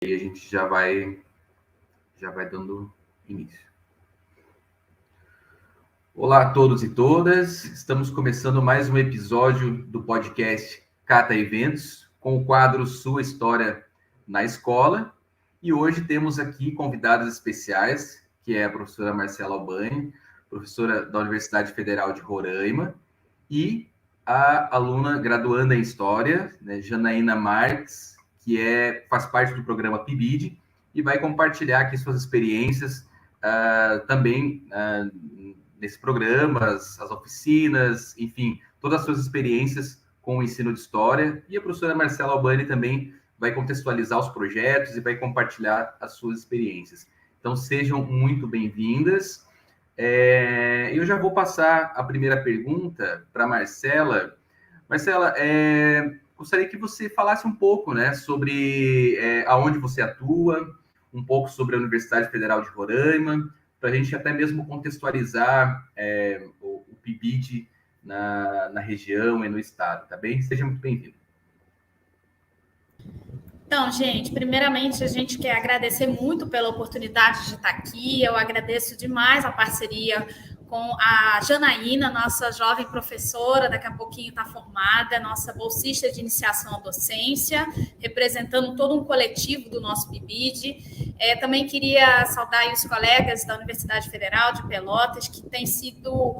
E a gente já vai dando início. Olá a todos e todas, estamos começando mais um episódio do podcast Cata Eventos, com o quadro Sua História na Escola. E hoje temos aqui convidadas especiais, que é a professora Marcela Albani, professora da Universidade Federal de Roraima, e a aluna graduanda em História, né, Janaína Marques, que faz parte do programa PIBID, e vai compartilhar aqui suas experiências também nesse programa, as oficinas, enfim, todas as suas experiências com o ensino de História. E a professora Marcela Albani também vai contextualizar os projetos e vai compartilhar as suas experiências. Então, sejam muito bem-vindas. Eu já vou passar a primeira pergunta para a Marcela. Marcela, gostaria que você falasse um pouco, né, sobre aonde você atua, um pouco sobre a Universidade Federal de Roraima, para a gente até mesmo contextualizar o PIBID na região e no estado, tá bem? Seja muito bem-vindo. Então, gente, primeiramente a gente quer agradecer muito pela oportunidade de estar aqui. Eu agradeço demais a parceria com a Janaína, nossa jovem professora, daqui a pouquinho está formada, nossa bolsista de iniciação à docência, representando todo um coletivo do nosso PIBID. Também queria saudar os colegas da Universidade Federal de Pelotas, que têm sido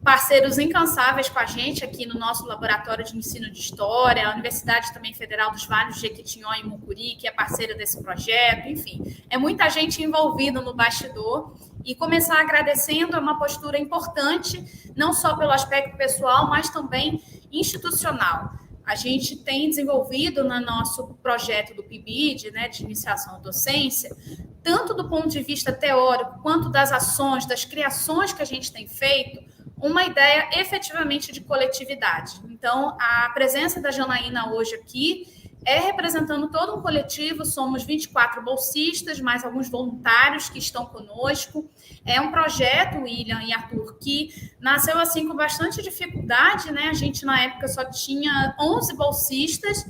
parceiros incansáveis com a gente aqui no nosso laboratório de ensino de História, a Universidade também Federal dos Vales de Jequitinhonha e Mucuri, que é parceira desse projeto, enfim, é muita gente envolvida no bastidor. E começar agradecendo é uma postura importante, não só pelo aspecto pessoal, mas também institucional. A gente tem desenvolvido no nosso projeto do PIBID, né, de iniciação à docência, tanto do ponto de vista teórico, quanto das ações, das criações que a gente tem feito, uma ideia efetivamente de coletividade. Então, a presença da Janaína hoje aqui é representando todo um coletivo, somos 24 bolsistas, mais alguns voluntários que estão conosco. É um projeto, William e Arthur, que nasceu assim com bastante dificuldade, né? A gente, na época, só tinha 11 bolsistas,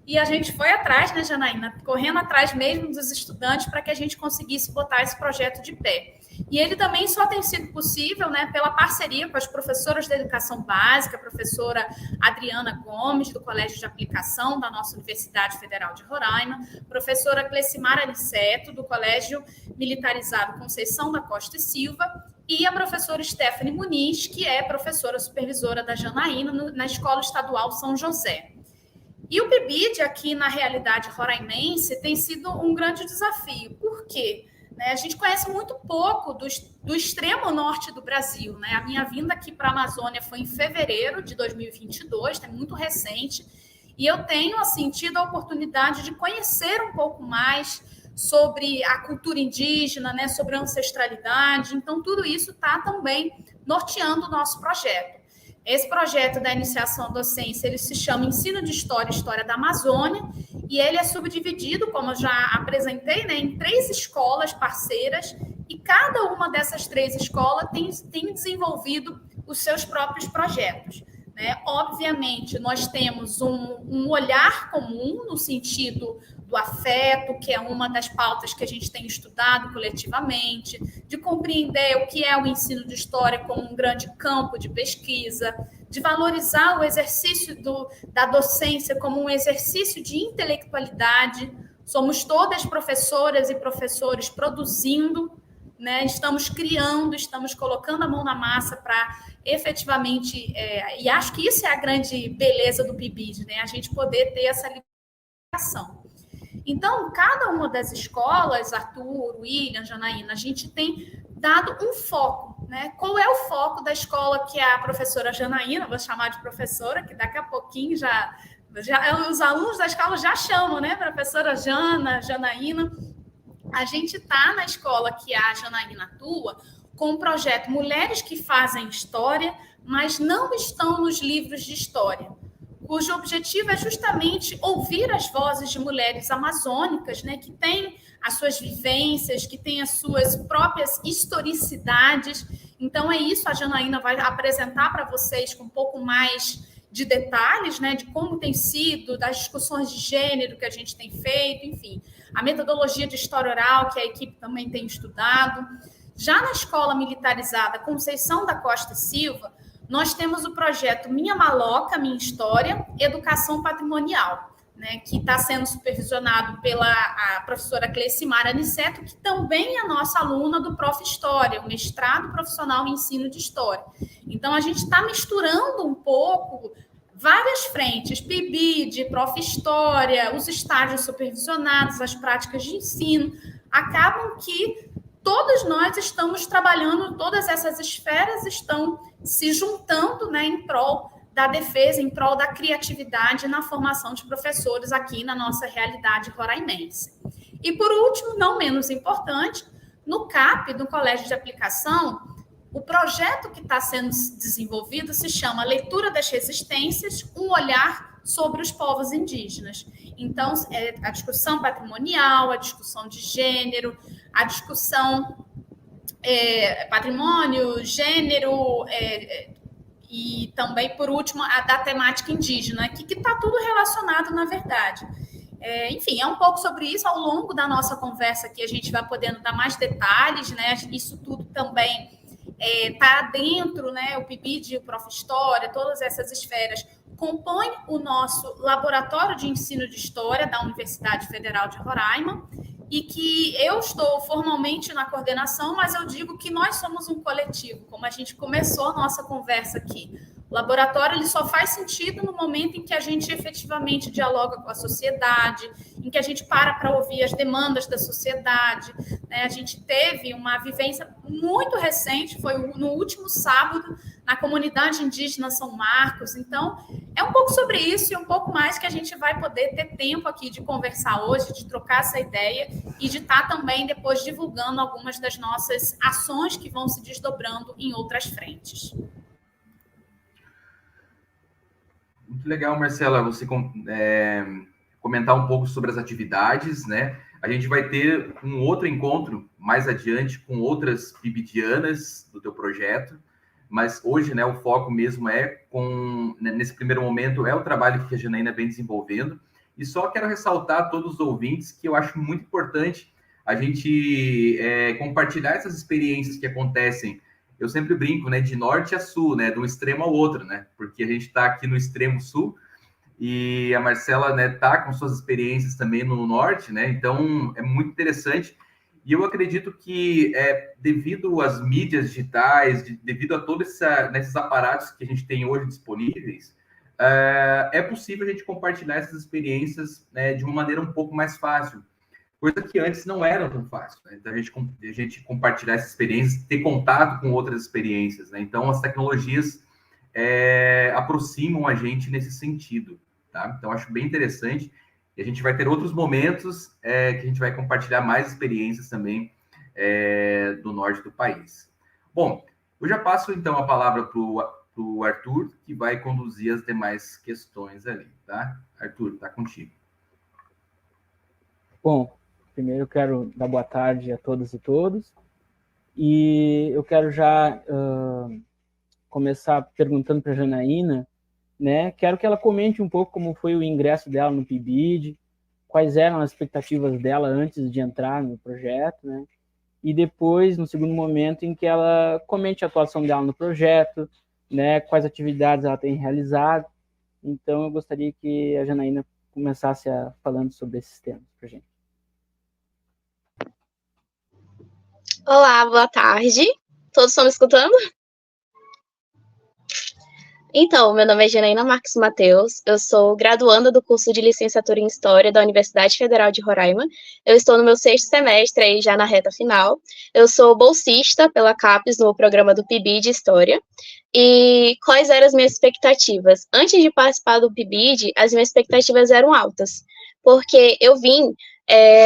e a gente foi atrás, né, Janaína? Correndo atrás mesmo dos estudantes para que a gente conseguisse botar esse projeto de pé. E ele também só tem sido possível, né, pela parceria com as professoras da educação básica, a professora Adriana Gomes, do Colégio de Aplicação da nossa Universidade Federal de Roraima, professora Clecimara Aniceto, do Colégio Militarizado Conceição da Costa e Silva, e a professora Stephanie Muniz, que é professora supervisora da Janaína na Escola Estadual São José. E o PIBID aqui na realidade roraimense tem sido um grande desafio. Por quê? A gente conhece muito pouco do extremo norte do Brasil, né? A minha vinda aqui para a Amazônia foi em fevereiro de 2022, é muito recente, e eu tenho assim, tido a oportunidade de conhecer um pouco mais sobre a cultura indígena, né? Sobre a ancestralidade. Então, tudo isso está também norteando o nosso projeto. Esse projeto da iniciação à docência, ele se chama Ensino de História e História da Amazônia, e ele é subdividido, como eu já apresentei, né, em 3 escolas parceiras, e cada uma dessas 3 escolas tem desenvolvido os seus próprios projetos, né? Obviamente, nós temos um olhar comum no sentido do afeto, que é uma das pautas que a gente tem estudado coletivamente, de compreender o que é o ensino de história como um grande campo de pesquisa, de valorizar o exercício da docência como um exercício de intelectualidade. Somos todas professoras e professores produzindo, né? Estamos criando, estamos colocando a mão na massa para efetivamente, e acho que isso é a grande beleza do PIBID, né? A gente poder ter essa liberação. Então, cada uma das escolas, Arthur, William, Janaína, a gente tem dado um foco, né? Qual é o foco da escola que a professora Janaína, vou chamar de professora, que daqui a pouquinho já os alunos da escola já chamam, né? Professora Janaína. A gente está na escola que a Janaína atua com o projeto Mulheres que Fazem História, mas não estão nos livros de história, cujo objetivo é justamente ouvir as vozes de mulheres amazônicas, né, que têm as suas vivências, que têm as suas próprias historicidades. Então, é isso, a Janaína vai apresentar para vocês com um pouco mais de detalhes, né, de como tem sido, das discussões de gênero que a gente tem feito, enfim, a metodologia de história oral que a equipe também tem estudado. Já na Escola Militarizada Conceição da Costa Silva, nós temos o projeto Minha Maloca, Minha História, Educação Patrimonial, né, que está sendo supervisionado pela a professora Clecimara Aniceto, que também é nossa aluna do Prof. História, o mestrado profissional em ensino de História. Então, a gente está misturando um pouco várias frentes, PIBID, Prof. História, os estágios supervisionados, as práticas de ensino, acabam que todos nós estamos trabalhando, todas essas esferas estão se juntando, né, em prol da defesa, em prol da criatividade na formação de professores aqui na nossa realidade roraimense. E, por último, não menos importante, no CAP, no Colégio de Aplicação, o projeto que está sendo desenvolvido se chama Leitura das Resistências, um olhar sobre os povos indígenas. Então, é a discussão patrimonial, a discussão de gênero, a discussão patrimônio, gênero, e também, por último, a da temática indígena, que está tudo relacionado, na verdade. Enfim, é um pouco sobre isso. Ao longo da nossa conversa aqui, a gente vai podendo dar mais detalhes, né? Isso tudo também está dentro, né? O PIBID, o Prof. História, todas essas esferas compõem o nosso Laboratório de Ensino de História da Universidade Federal de Roraima, e que eu estou formalmente na coordenação, mas eu digo que nós somos um coletivo, como a gente começou a nossa conversa aqui. O laboratório ele só faz sentido no momento em que a gente efetivamente dialoga com a sociedade, em que a gente para ouvir as demandas da sociedade, né? A gente teve uma vivência muito recente, foi no último sábado, na comunidade indígena São Marcos. Então, é um pouco sobre isso e um pouco mais que a gente vai poder ter tempo aqui de conversar hoje, de trocar essa ideia e de estar também depois divulgando algumas das nossas ações que vão se desdobrando em outras frentes. Muito legal, Marcela, você comentar um pouco sobre as atividades, né? A gente vai ter um outro encontro mais adiante com outras PIBIdianas do teu projeto, mas hoje, né, o foco mesmo nesse primeiro momento, é o trabalho que a Janaína vem desenvolvendo. E só quero ressaltar a todos os ouvintes que eu acho muito importante a gente compartilhar essas experiências que acontecem. Eu sempre brinco, né, de norte a sul, né, de um extremo ao outro, né, porque a gente está aqui no extremo sul e a Marcela, né, tá com suas experiências também no norte, né, então é muito interessante. E eu acredito que, devido às mídias digitais, devido a todos esses aparatos que a gente tem hoje disponíveis, é possível a gente compartilhar essas experiências, né, de uma maneira um pouco mais fácil. Coisa que antes não era tão fácil, né? Então, a gente compartilhar essas experiências, ter contato com outras experiências, né? Então, as tecnologias aproximam a gente nesse sentido, tá? Então, acho bem interessante. E a gente vai ter outros momentos que a gente vai compartilhar mais experiências também do norte do país. Bom, eu já passo, então, a palavra para o Arthur, que vai conduzir as demais questões ali, tá? Arthur, tá contigo. Bom, primeiro eu quero dar boa tarde a todas e todos, e eu quero já começar perguntando para a Janaína, né? Quero que ela comente um pouco como foi o ingresso dela no PIBID, quais eram as expectativas dela antes de entrar no projeto, né? E depois, no segundo momento, em que ela comente a atuação dela no projeto, né? Quais atividades ela tem realizado. Então, eu gostaria que a Janaína começasse falando sobre esses temas para a gente. Olá, boa tarde. Todos estão me escutando? Então, meu nome é Janaína Marques Mateus, eu sou graduanda do curso de Licenciatura em História da Universidade Federal de Roraima. Eu estou no meu 6º semestre, aí já na reta final. Eu sou bolsista pela CAPES no programa do PIBID de História. E quais eram as minhas expectativas? Antes de participar do PIBID, as minhas expectativas eram altas, porque eu vim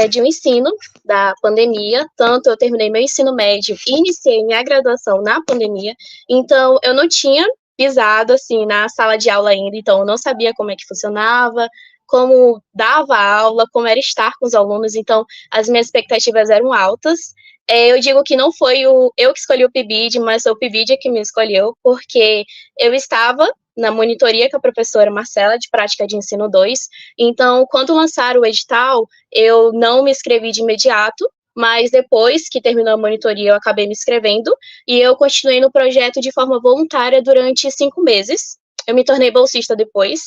de um ensino da pandemia, tanto eu terminei meu ensino médio e iniciei minha graduação na pandemia, então eu não tinha pisado, assim, na sala de aula ainda, então eu não sabia como é que funcionava, como dava aula, como era estar com os alunos, então as minhas expectativas eram altas. Eu digo que não foi eu que escolhi o PIBID, mas foi o PIBID que me escolheu, porque eu estava na monitoria com a professora Marcela, de Prática de Ensino 2. Então, quando lançaram o edital, eu não me inscrevi de imediato, mas depois que terminou a monitoria, eu acabei me inscrevendo, e eu continuei no projeto de forma voluntária durante 5 meses. Eu me tornei bolsista depois.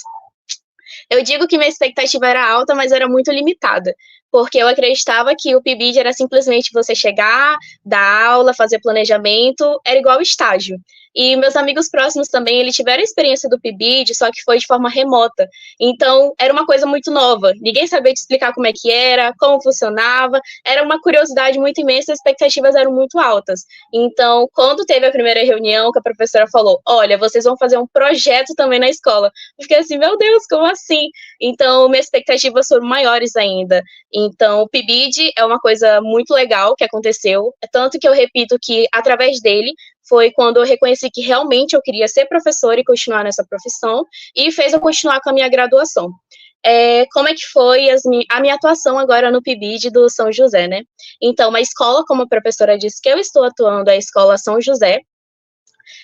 Eu digo que minha expectativa era alta, mas era muito limitada, porque eu acreditava que o PIBID era simplesmente você chegar, dar aula, fazer planejamento, era igual estágio. E meus amigos próximos também, eles tiveram a experiência do PIBID, só que foi de forma remota. Então, era uma coisa muito nova. Ninguém sabia te explicar como é que era, como funcionava. Era uma curiosidade muito imensa, as expectativas eram muito altas. Então, quando teve a primeira reunião, que a professora falou, olha, vocês vão fazer um projeto também na escola. Eu fiquei assim, meu Deus, como assim? Então, minhas expectativas foram maiores ainda. Então, o PIBID é uma coisa muito legal que aconteceu. Tanto que eu repito que, através dele, foi quando eu reconheci que realmente eu queria ser professora e continuar nessa profissão, e fez eu continuar com a minha graduação. Como é que foi a minha atuação agora no PIBID do São José, né? Então, a escola, como a professora disse que eu estou atuando, é a Escola São José.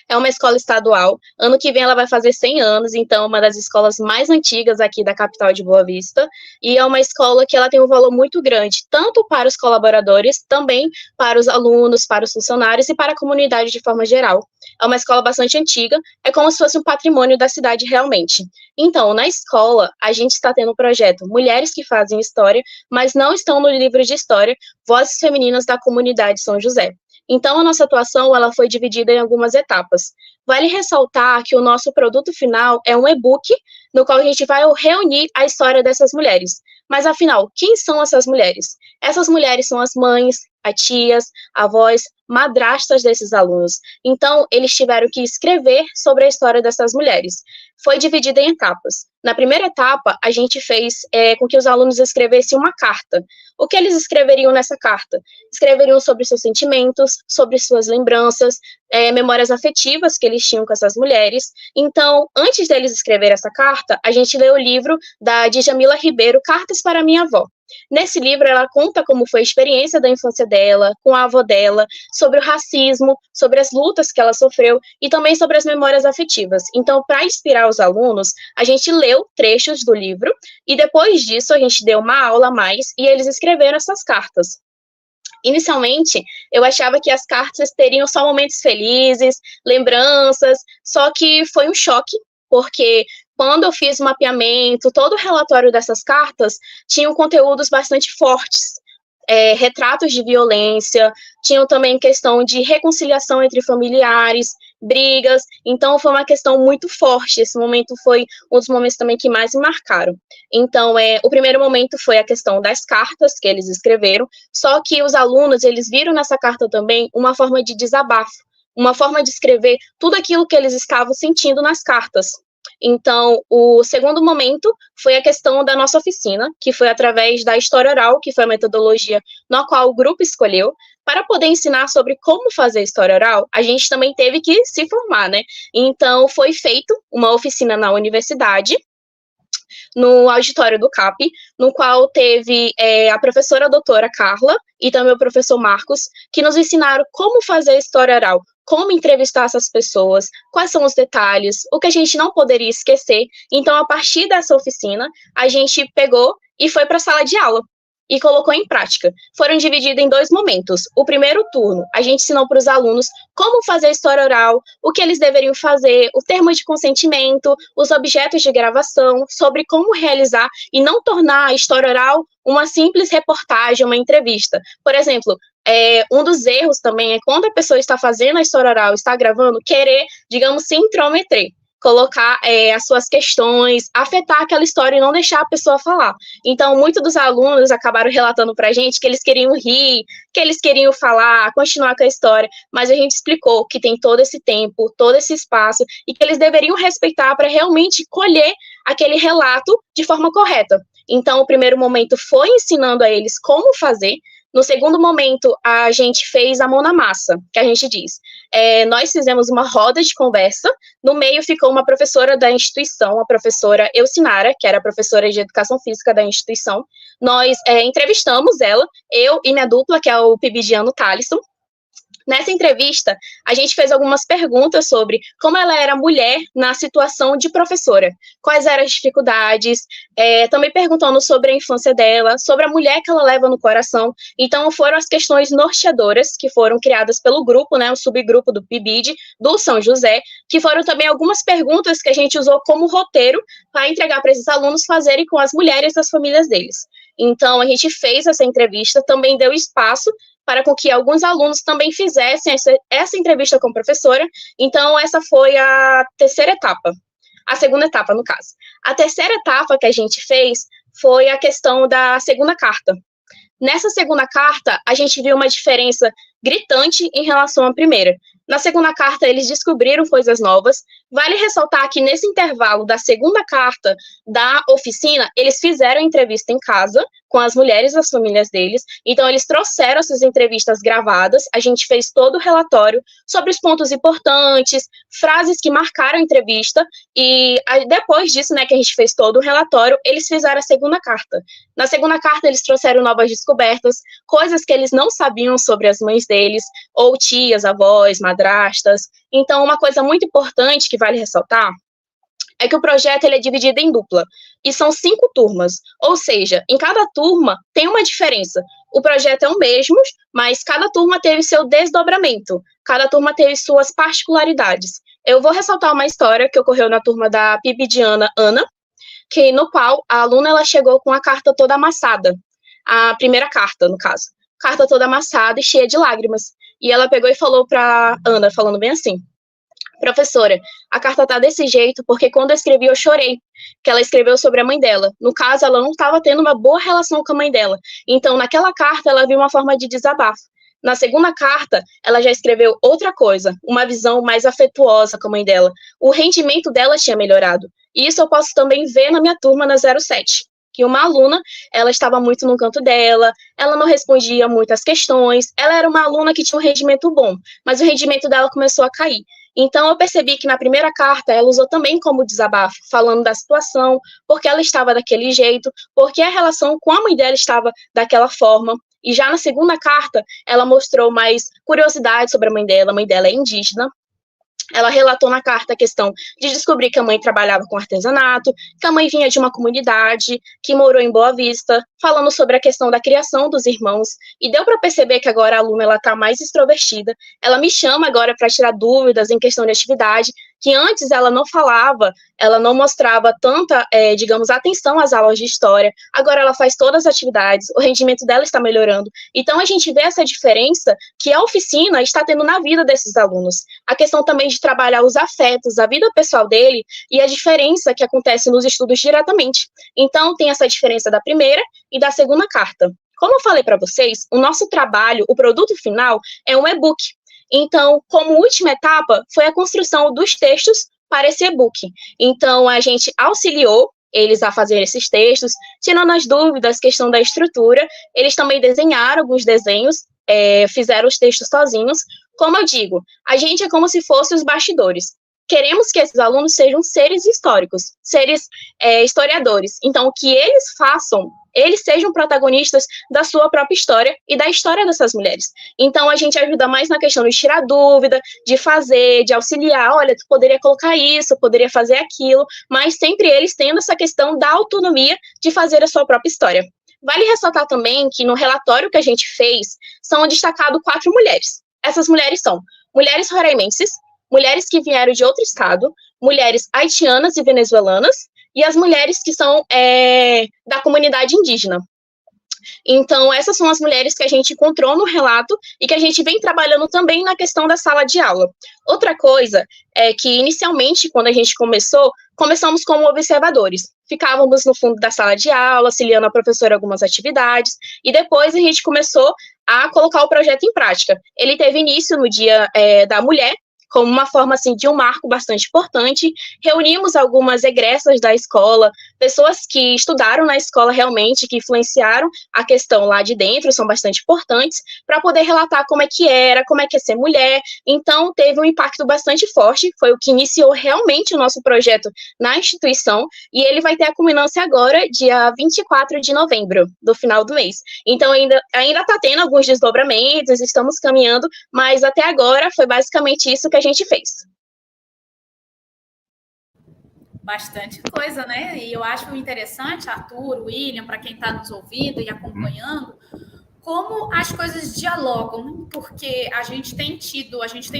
É uma escola estadual. Ano que vem ela vai fazer 100 anos, então é uma das escolas mais antigas aqui da capital de Boa Vista. E é uma escola que ela tem um valor muito grande, tanto para os colaboradores, também para os alunos, para os funcionários e para a comunidade de forma geral. É uma escola bastante antiga, é como se fosse um patrimônio da cidade realmente. Então, na escola, a gente está tendo um projeto Mulheres que Fazem História, mas não estão no livro de história, Vozes Femininas da Comunidade São José. Então, a nossa atuação ela foi dividida em algumas etapas. Vale ressaltar que o nosso produto final é um e-book, no qual a gente vai reunir a história dessas mulheres. Mas, afinal, quem são essas mulheres? Essas mulheres são as mães, as tias, avós, madrastas desses alunos. Então, eles tiveram que escrever sobre a história dessas mulheres. Foi dividida em etapas. Na primeira etapa, a gente fez com que os alunos escrevessem uma carta. O que eles escreveriam nessa carta? Escreveriam sobre seus sentimentos, sobre suas lembranças, memórias afetivas que eles tinham com essas mulheres. Então, antes deles escrever essa carta, a gente leu o livro da Djamila Ribeiro, Cartas para Minha Avó. Nesse livro, ela conta como foi a experiência da infância dela, com a avó dela, sobre o racismo, sobre as lutas que ela sofreu e também sobre as memórias afetivas. Então, para inspirar os alunos, a gente leu trechos do livro e depois disso a gente deu uma aula a mais e eles escreveram essas cartas. Inicialmente, eu achava que as cartas teriam só momentos felizes, lembranças, só que foi um choque, porque quando eu fiz o mapeamento, todo o relatório dessas cartas tinham conteúdos bastante fortes, retratos de violência, tinham também questão de reconciliação entre familiares, brigas, então foi uma questão muito forte. Esse momento foi um dos momentos também que mais me marcaram. Então, o primeiro momento foi a questão das cartas que eles escreveram, só que os alunos, eles viram nessa carta também uma forma de desabafo, uma forma de escrever tudo aquilo que eles estavam sentindo nas cartas. Então, o segundo momento foi a questão da nossa oficina, que foi através da história oral, que foi a metodologia na qual o grupo escolheu. Para poder ensinar sobre como fazer história oral, a gente também teve que se formar, né? Então, foi feito uma oficina na universidade, no auditório do CAP, no qual teve a professora doutora Carla e também o professor Marcos, que nos ensinaram como fazer história oral, como entrevistar essas pessoas, quais são os detalhes, o que a gente não poderia esquecer. Então, a partir dessa oficina, a gente pegou e foi para a sala de aula e colocou em prática. Foram divididos em 2 momentos. O primeiro turno, a gente ensinou para os alunos como fazer história oral, o que eles deveriam fazer, o termo de consentimento, os objetos de gravação, sobre como realizar e não tornar a história oral uma simples reportagem, uma entrevista. Por exemplo, um dos erros também é quando a pessoa está fazendo a história oral, está gravando, querer, digamos, se intrometer, colocar as suas questões, afetar aquela história e não deixar a pessoa falar. Então, muitos dos alunos acabaram relatando para a gente que eles queriam rir, que eles queriam falar, continuar com a história, mas a gente explicou que tem todo esse tempo, todo esse espaço, e que eles deveriam respeitar para realmente colher aquele relato de forma correta. Então, o primeiro momento foi ensinando a eles como fazer. No segundo momento, a gente fez a mão na massa, que a gente diz. Nós fizemos uma roda de conversa, no meio ficou uma professora da instituição, a professora Elcinara, que era a professora de Educação Física da instituição. Nós entrevistamos ela, eu e minha dupla, que é o pibidiano Thalisson, Nessa entrevista, a gente fez algumas perguntas sobre como ela era mulher na situação de professora, quais eram as dificuldades, também perguntando sobre a infância dela, sobre a mulher que ela leva no coração. Então, foram as questões norteadoras que foram criadas pelo grupo, né, o subgrupo do PIBID, do São José, que foram também algumas perguntas que a gente usou como roteiro para entregar para esses alunos fazerem com as mulheres das famílias deles. Então, a gente fez essa entrevista, também deu espaço para com que alguns alunos também fizessem essa entrevista com a professora. Então, essa foi a terceira etapa. A segunda etapa, no caso. A terceira etapa que a gente fez foi a questão da segunda carta. Nessa segunda carta, a gente viu uma diferença gritante em relação à primeira. Na segunda carta, eles descobriram coisas novas. Vale ressaltar que nesse intervalo da segunda carta da oficina, eles fizeram entrevista em casa com as mulheres das famílias deles. Então, eles trouxeram essas entrevistas gravadas. A gente fez todo o relatório sobre os pontos importantes, frases que marcaram a entrevista. E depois disso, né, que a gente fez todo o relatório, eles fizeram a segunda carta. Na segunda carta, eles trouxeram novas descobertas, coisas que eles não sabiam sobre as mães deles, ou tias, avós, madrastas. Então, uma coisa muito importante que vale ressaltar é que o projeto ele é dividido em dupla, e são 5 turmas, ou seja, em cada turma tem uma diferença. O projeto é o mesmo, mas cada turma teve seu desdobramento, cada turma teve suas particularidades. Eu vou ressaltar uma história que ocorreu na turma da pibidiana Ana, no qual a aluna ela chegou com a carta toda amassada, a primeira carta, no caso, carta toda amassada e cheia de lágrimas, e ela pegou e falou para Ana, falando bem assim: professora, a carta tá desse jeito porque quando eu escrevi eu chorei, que ela escreveu sobre a mãe dela. No caso, ela não estava tendo uma boa relação com a mãe dela. Então, naquela carta, ela viu uma forma de desabafo. Na segunda carta, ela já escreveu outra coisa, uma visão mais afetuosa com a mãe dela. O rendimento dela tinha melhorado. E isso eu posso também ver na minha turma na 07. Que uma aluna, ela estava muito no canto dela, ela não respondia muitas questões, ela era uma aluna que tinha um rendimento bom, mas o rendimento dela começou a cair. Então, eu percebi que na primeira carta, ela usou também como desabafo, falando da situação, porque ela estava daquele jeito, porque a relação com a mãe dela estava daquela forma. E já na segunda carta, ela mostrou mais curiosidade sobre a mãe dela é indígena. Ela relatou na carta a questão de descobrir que a mãe trabalhava com artesanato, que a mãe vinha de uma comunidade, que morou em Boa Vista, falando sobre a questão da criação dos irmãos, e deu para perceber que agora a aluna está mais extrovertida. Ela me chama agora para tirar dúvidas em questão de atividade, que antes ela não falava, ela não mostrava tanta, digamos, atenção às aulas de história. Agora ela faz todas as atividades, o rendimento dela está melhorando. Então a gente vê essa diferença que a oficina está tendo na vida desses alunos. A questão também de trabalhar os afetos, a vida pessoal dele e a diferença que acontece nos estudos diretamente. Então tem essa diferença da primeira e da segunda carta. Como eu falei para vocês, o nosso trabalho, o produto final, é um e-book. Então, como última etapa, foi a construção dos textos para esse e-book. Então, a gente auxiliou eles a fazer esses textos, tirando as dúvidas, questão da estrutura. Eles também desenharam alguns desenhos, fizeram os textos sozinhos. Como eu digo, a gente é como se fossem os bastidores. Queremos que esses alunos sejam seres históricos, seres historiadores. Então, que eles sejam protagonistas da sua própria história e da história dessas mulheres. Então, a gente ajuda mais na questão de tirar dúvida, de fazer, de auxiliar. Olha, tu poderia colocar isso, poderia fazer aquilo, mas sempre eles tendo essa questão da autonomia de fazer a sua própria história. Vale ressaltar também que no relatório que a gente fez, são destacadas 4 mulheres. Essas mulheres são mulheres roraimenses, mulheres que vieram de outro estado, mulheres haitianas e venezuelanas, e as mulheres que são da comunidade indígena. Então, essas são as mulheres que a gente encontrou no relato e que a gente vem trabalhando também na questão da sala de aula. Outra coisa é que, inicialmente, quando a gente começamos como observadores. Ficávamos no fundo da sala de aula, auxiliando a professora em algumas atividades, e depois a gente começou a colocar o projeto em prática. Ele teve início no Dia da Mulher, como uma forma assim, de um marco bastante importante. Reunimos algumas egressas da escola, pessoas que estudaram na escola realmente, que influenciaram a questão lá de dentro, são bastante importantes, para poder relatar como é que era, como é que é ser mulher. Então, teve um impacto bastante forte, foi o que iniciou realmente o nosso projeto na instituição, e ele vai ter a culminância agora, dia 24 de novembro, do final do mês. Então, ainda está tendo alguns desdobramentos, estamos caminhando, mas até agora foi basicamente isso que a gente fez. Bastante coisa, né? E eu acho interessante, Arthur, William, para quem está nos ouvindo e acompanhando, como as coisas dialogam, né? Porque a gente tem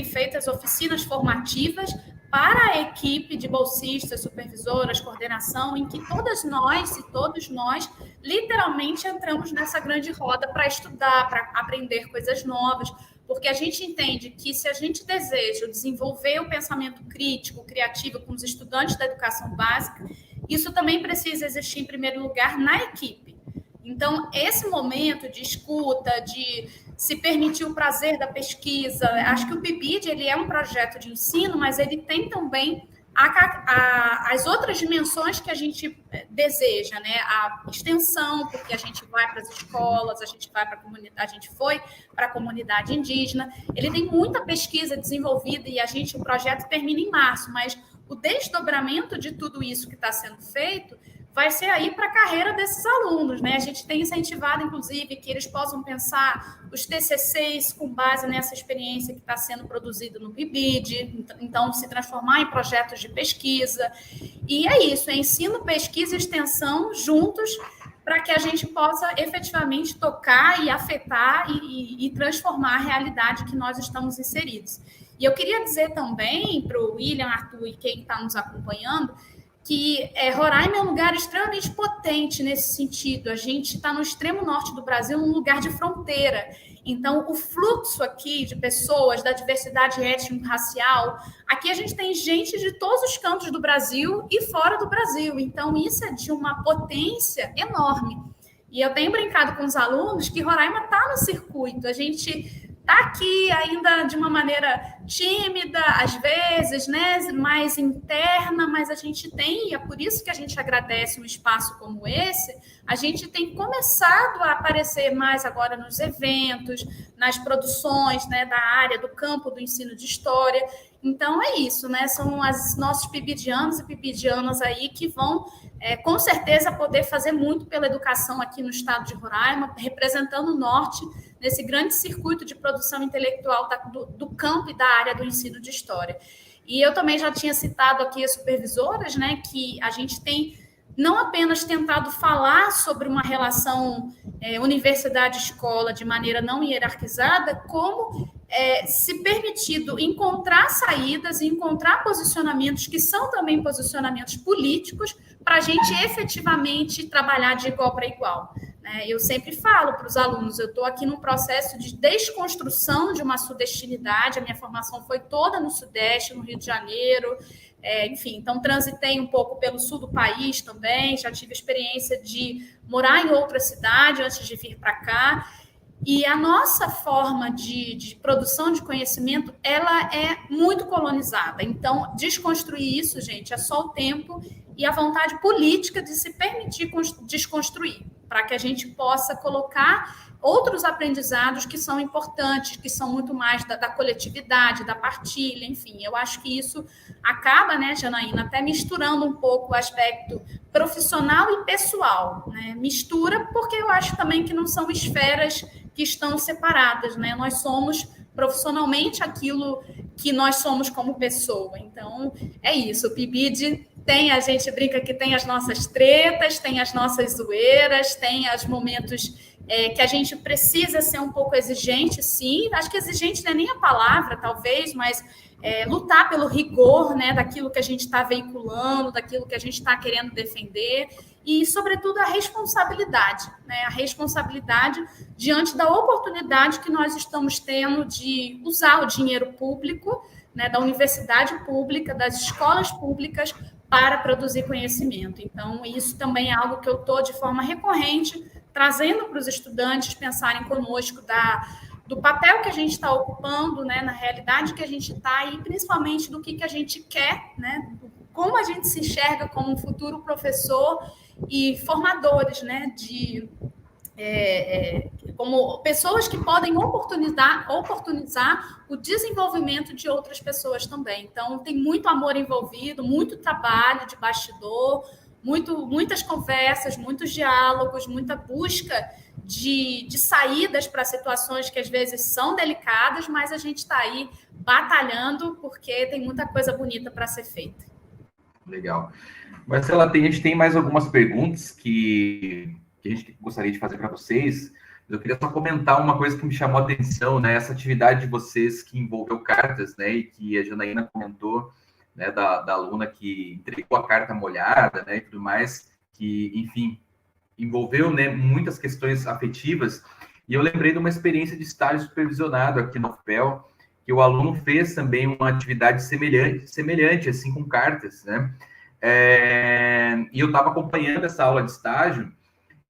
feito as oficinas formativas para a equipe de bolsistas, supervisoras, coordenação, em que todas nós e todos nós literalmente entramos nessa grande roda para estudar, para aprender coisas novas, porque a gente entende que se a gente deseja desenvolver o pensamento crítico, criativo com os estudantes da educação básica, isso também precisa existir em primeiro lugar na equipe. Então, esse momento de escuta, de se permitir o prazer da pesquisa, acho que o PIBID ele é um projeto de ensino, mas ele tem também as outras dimensões que a gente deseja, né? A extensão, porque a gente vai para as escolas, a gente vai para a comunidade, a gente foi para a comunidade indígena. Ele tem muita pesquisa desenvolvida e o projeto termina em março, mas o desdobramento de tudo isso que está sendo feito vai ser aí para a carreira desses alunos, né? A gente tem incentivado, inclusive, que eles possam pensar os TCCs com base nessa experiência que está sendo produzida no PIBID, então se transformar em projetos de pesquisa. E é isso, é ensino, pesquisa e extensão juntos para que a gente possa efetivamente tocar e afetar e transformar a realidade que nós estamos inseridos. E eu queria dizer também para o William, Arthur e quem está nos acompanhando, que Roraima é um lugar extremamente potente nesse sentido. A gente está no extremo norte do Brasil, num lugar de fronteira. Então, o fluxo aqui de pessoas, da diversidade étnico-racial, aqui a gente tem gente de todos os cantos do Brasil e fora do Brasil. Então, isso é de uma potência enorme. E eu tenho brincado com os alunos que Roraima está no circuito. A gente está aqui ainda de uma maneira tímida, às vezes, né, mais interna, mas a gente tem, e é por isso que a gente agradece um espaço como esse, a gente tem começado a aparecer mais agora nos eventos, nas produções, né, da área, do campo do ensino de história. Então, é isso, né, são os nossos pibidianos e pibidianas aí que vão, com certeza, poder fazer muito pela educação aqui no estado de Roraima, representando o norte, nesse grande circuito de produção intelectual do campo e da área do ensino de história. E eu também já tinha citado aqui as supervisoras, né, que a gente tem não apenas tentado falar sobre uma relação universidade-escola de maneira não hierarquizada, como se permitido encontrar saídas e encontrar posicionamentos que são também posicionamentos políticos para a gente efetivamente trabalhar de igual para igual. Eu sempre falo para os alunos, eu estou aqui num processo de desconstrução de uma sudestinidade, a minha formação foi toda no Sudeste, no Rio de Janeiro, enfim, então transitei um pouco pelo sul do país também, já tive experiência de morar em outra cidade antes de vir para cá, e a nossa forma de produção de conhecimento, ela é muito colonizada, então desconstruir isso, gente, é só o tempo e a vontade política de se permitir desconstruir, para que a gente possa colocar outros aprendizados que são importantes, que são muito mais da coletividade, da partilha, enfim. Eu acho que isso acaba, né, Janaína, até misturando um pouco o aspecto profissional e pessoal, né? Mistura porque eu acho também que não são esferas que estão separadas, né? Nós somos profissionalmente aquilo que nós somos como pessoa. Então, é isso. O PIBID a gente brinca que tem as nossas tretas, tem as nossas zoeiras, tem os momentos que a gente precisa ser um pouco exigente, sim. Acho que exigente não é nem a palavra, talvez, mas lutar pelo rigor, né, daquilo que a gente está veiculando, daquilo que a gente está querendo defender e, sobretudo, a responsabilidade, né, a responsabilidade diante da oportunidade que nós estamos tendo de usar o dinheiro público, né, da universidade pública, das escolas públicas, para produzir conhecimento. Então, isso também é algo que eu estou, de forma recorrente, trazendo para os estudantes pensarem conosco do papel que a gente está ocupando, né, na realidade que a gente está e, principalmente, do que a gente quer, né, como a gente se enxerga como um futuro professor e formadores, né, como pessoas que podem oportunizar o desenvolvimento de outras pessoas também. Então, tem muito amor envolvido, muito trabalho de bastidor, muitas conversas, muitos diálogos, muita busca de saídas para situações que às vezes são delicadas, mas a gente está aí batalhando porque tem muita coisa bonita para ser feita. Legal. Marcela, a gente tem mais algumas perguntas que a gente gostaria de fazer para vocês. Eu queria só comentar uma coisa que me chamou a atenção, né? Essa atividade de vocês que envolveu cartas, né? E que a Janaína comentou, né? Da aluna que entregou a carta molhada, né? E tudo mais, que, enfim, envolveu, né? Muitas questões afetivas. E eu lembrei de uma experiência de estágio supervisionado aqui no UFPEL, que o aluno fez também uma atividade semelhante assim, com cartas, né? E eu estava acompanhando essa aula de estágio.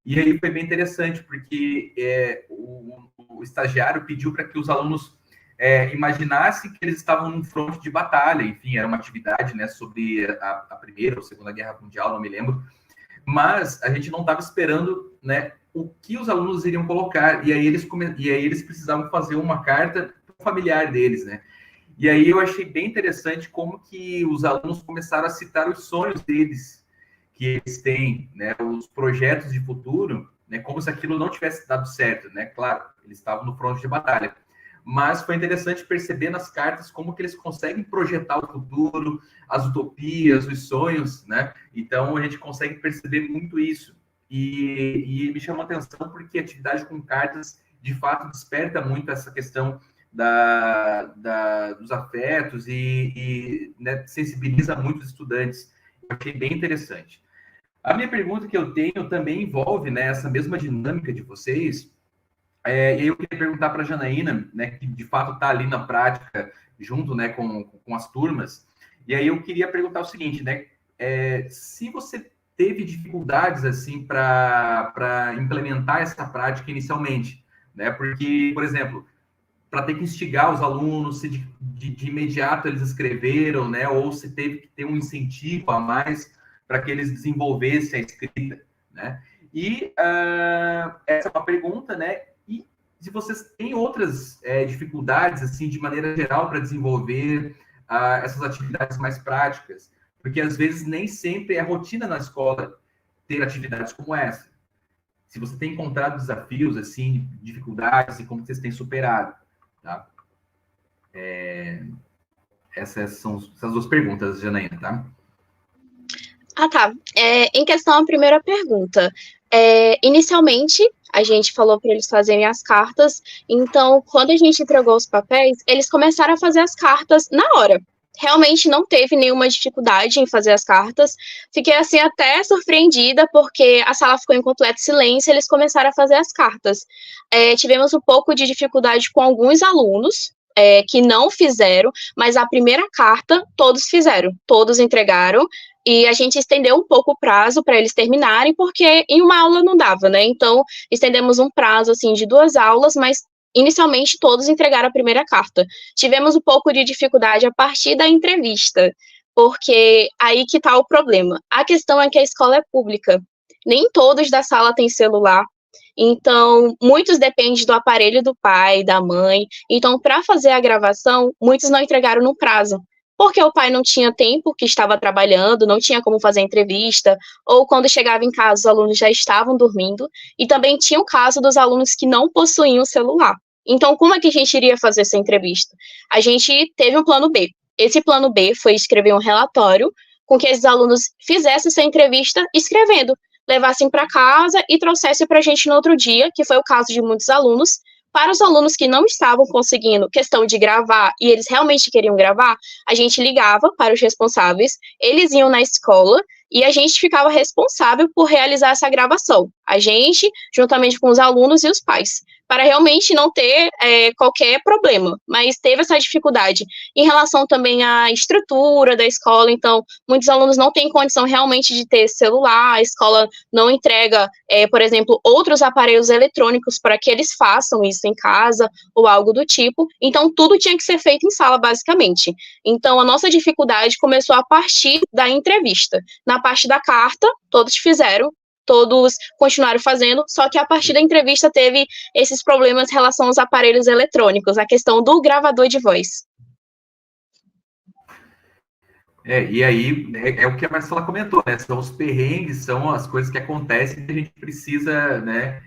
E aí foi bem interessante, porque o estagiário pediu para que os alunos imaginassem que eles estavam num fronte de batalha. Enfim, era uma atividade, né, sobre a Primeira ou Segunda Guerra Mundial, não me lembro. Mas a gente não estava esperando, né, o que os alunos iriam colocar. E aí eles precisavam fazer uma carta para o familiar deles, né? E aí eu achei bem interessante como que os alunos começaram a citar os sonhos deles, que eles têm, né, os projetos de futuro, né, como se aquilo não tivesse dado certo, né? Claro, eles estavam no fronte de batalha. Mas foi interessante perceber nas cartas como que eles conseguem projetar o futuro, as utopias, os sonhos, né? Então, a gente consegue perceber muito isso. E me chamou a atenção porque a atividade com cartas, de fato, desperta muito essa questão dos afetos e né, sensibiliza muitos estudantes. Eu achei bem interessante. A minha pergunta que eu tenho também envolve, né, essa mesma dinâmica de vocês. E aí eu queria perguntar para a Janaína, né, que de fato está ali na prática, junto, né, com as turmas. E aí eu queria perguntar o seguinte, né, se você teve dificuldades assim para implementar essa prática inicialmente, né? Porque, por exemplo, para ter que instigar os alunos, se de imediato eles escreveram, né? Ou se teve que ter um incentivo a mais para que eles desenvolvessem a escrita, né? E essa é uma pergunta, né? E se vocês têm outras dificuldades, assim, de maneira geral, para desenvolver essas atividades mais práticas, porque às vezes nem sempre é rotina na escola ter atividades como essa. Se você tem encontrado desafios, assim, dificuldades e como vocês têm superado, tá? Essas são essas duas perguntas, Janaína, tá? Tá. Em questão à primeira pergunta, inicialmente a gente falou para eles fazerem as cartas, então quando a gente entregou os papéis, eles começaram a fazer as cartas na hora. Realmente não teve nenhuma dificuldade em fazer as cartas. Fiquei, assim, até surpreendida, porque a sala ficou em completo silêncio e eles começaram a fazer as cartas. Tivemos um pouco de dificuldade com alguns alunos, que não fizeram, mas a primeira carta todos fizeram, todos entregaram, e a gente estendeu um pouco o prazo para eles terminarem, porque em uma aula não dava, né? Então, estendemos um prazo, assim, de 2 aulas, mas inicialmente, todos entregaram a primeira carta. Tivemos um pouco de dificuldade a partir da entrevista, porque aí que está o problema. A questão é que a escola é pública. Nem todos da sala têm celular. Então, muitos dependem do aparelho do pai, da mãe. Então, para fazer a gravação, muitos não entregaram no prazo. Porque o pai não tinha tempo, que estava trabalhando, não tinha como fazer a entrevista, ou quando chegava em casa, os alunos já estavam dormindo, e também tinha o caso dos alunos que não possuíam celular. Então, como é que a gente iria fazer essa entrevista? A gente teve um plano B. Esse plano B foi escrever um relatório com que esses alunos fizessem essa entrevista escrevendo, levassem para casa e trouxessem para a gente no outro dia, que foi o caso de muitos alunos. Para os alunos que não estavam conseguindo questão de gravar e eles realmente queriam gravar, a gente ligava para os responsáveis, eles iam na escola e a gente ficava responsável por realizar essa gravação. a gente, juntamente com os alunos e os pais, para realmente não ter qualquer problema. Mas teve essa dificuldade em relação também à estrutura da escola, então muitos alunos não têm condição realmente de ter celular, a escola não entrega, por exemplo, outros aparelhos eletrônicos para que eles façam isso em casa ou algo do tipo, então tudo tinha que ser feito em sala, basicamente. Então a nossa dificuldade começou a partir da entrevista. Na parte da carta, todos fizeram, todos continuaram fazendo, só que a partir da entrevista teve esses problemas em relação aos aparelhos eletrônicos, a questão do gravador de voz. E aí, é o que a Marcela comentou, né? São os perrengues, são as coisas que acontecem que a gente precisa, né,